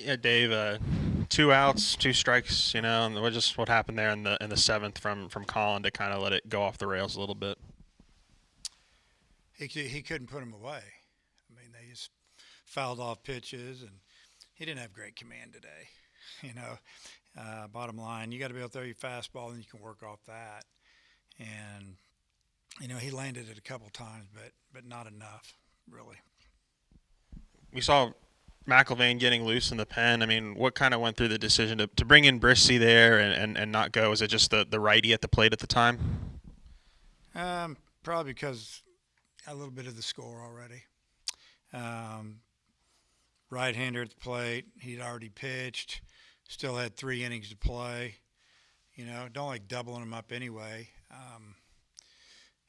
Yeah, Dave. 2 outs, 2 strikes. And what happened there in the seventh from Colin to kind of let it go off the rails a little bit. He couldn't put them away. I mean, they just fouled off pitches, and he didn't have great command today. You know, bottom line, you got to be able to throw your fastball, and you can work off that. And he landed it a couple times, but not enough, really. We saw McIlvain getting loose in the pen. I mean, what kind of went through the decision to bring in Brissy there and not go? Was it just the righty at the plate at the time? Probably because a little bit of the score already. Um, right-hander at the plate. He'd already pitched. Still had 3 innings to play. Don't like doubling him up anyway.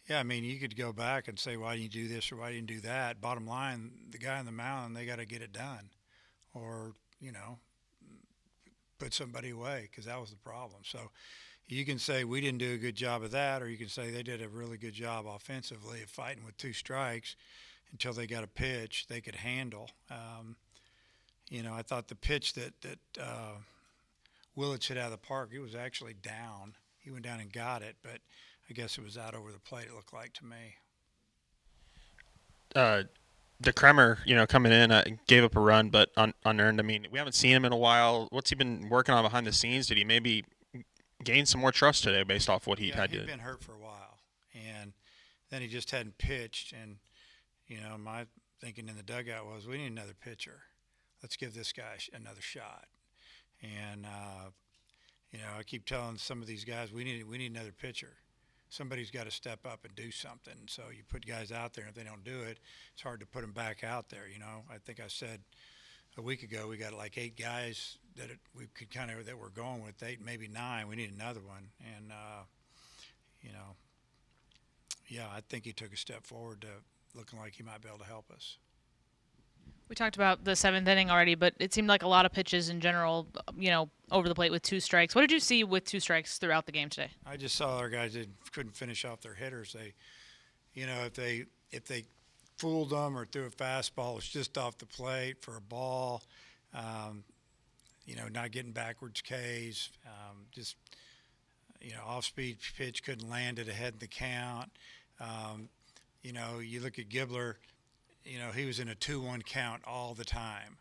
Yeah, I mean, you could go back and say, why didn't you do this or why didn't you do that? Bottom line, the guy on the mound, they got to get it done, or put somebody away because that was the problem. So you can say we didn't do a good job of that, or you can say they did a really good job offensively of fighting with 2 strikes until they got a pitch they could handle. I thought the pitch that Willits hit out of the park, it was actually down. He went down and got it, but I guess it was out over the plate. It looked like to me. Uh, the Kremer, coming in, gave up a run, but unearned. I mean, we haven't seen him in a while. What's he been working on behind the scenes? Did he maybe gain some more trust today based off what he Yeah, had he'd to? been hurt for a while, and then he just hadn't pitched. And my thinking in the dugout was, we need another pitcher. Let's give this guy another shot. And I keep telling some of these guys, we need another pitcher. Somebody's got to step up and do something. So you put guys out there, and if they don't do it, it's hard to put them back out there. I think I said a week ago we got like 8 guys we could kind of that we're going with, 8, maybe 9. We need another one, and you know, yeah, I think he took a step forward to looking like he might be able to help us. We talked about the seventh inning already, but it seemed like a lot of pitches in general, over the plate with 2 strikes. What did you see with 2 strikes throughout the game today? I just saw our guys that couldn't finish off their hitters. If they fooled them or threw a fastball, it was just off the plate for a ball. Um, not getting backwards Ks. Just off speed pitch couldn't land it ahead in the count. Um, you look at Gibbler. He was in a 2-1 count all the time.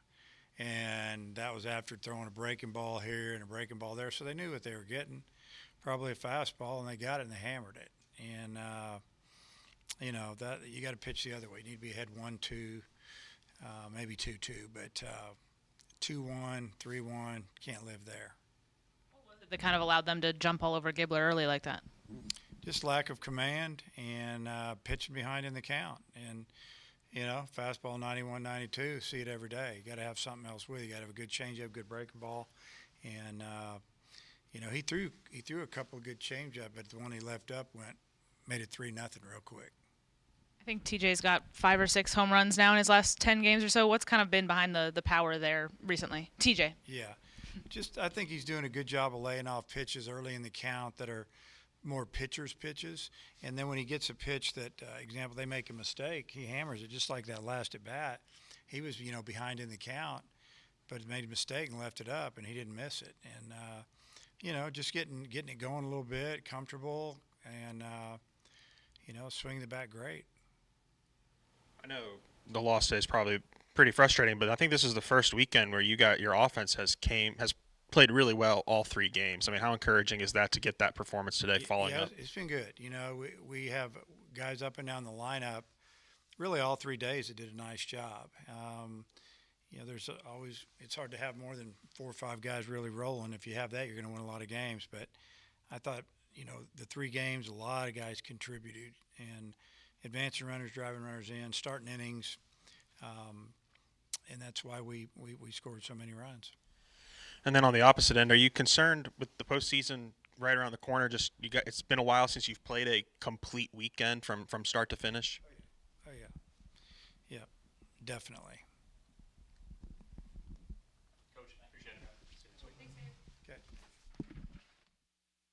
And that was after throwing a breaking ball here and a breaking ball there. So they knew what they were getting. Probably a fastball, and they got it and they hammered it. And, that you got to pitch the other way. You need to be ahead 1-2, maybe 2-2. But 2-1, 3-1, can't live there. That kind of allowed them to jump all over Gibbler early like that. Just lack of command and pitching behind in the count. And fastball 91, 92, see it every day. You got to have something else with it. You got to have a good changeup, good breaking ball, and he threw a couple of good changeup, but the one he left up made it 3-0 real quick. I think TJ's got 5 or 6 home runs now in his last 10 games or so. What's kind of been behind the power there recently? TJ. Yeah, just I think he's doing a good job of laying off pitches early in the count that are more pitchers' pitches, and then when he gets a pitch that, example, they make a mistake, he hammers it just like that last at bat. He was behind in the count, but made a mistake and left it up, and he didn't miss it. And just getting it going a little bit, comfortable, and swinging the bat great. I know the loss today is probably pretty frustrating, but I think this is the first weekend where you got your offense has played really well all 3 games. I mean, how encouraging is that to get that performance today following Yeah, up? it's been good. We have guys up and down the lineup, really all 3 days that did a nice job. There's always it's hard to have more than 4 or 5 guys really rolling. If you have that, you're going to win a lot of games. But I thought the 3 games, a lot of guys contributed and advancing runners, driving runners in, starting innings, um, and that's why we scored so many runs. And then on the opposite end, are you concerned with the postseason right around the corner? Just it's been a while since you've played a complete weekend from start to finish. Oh yeah, yeah, definitely.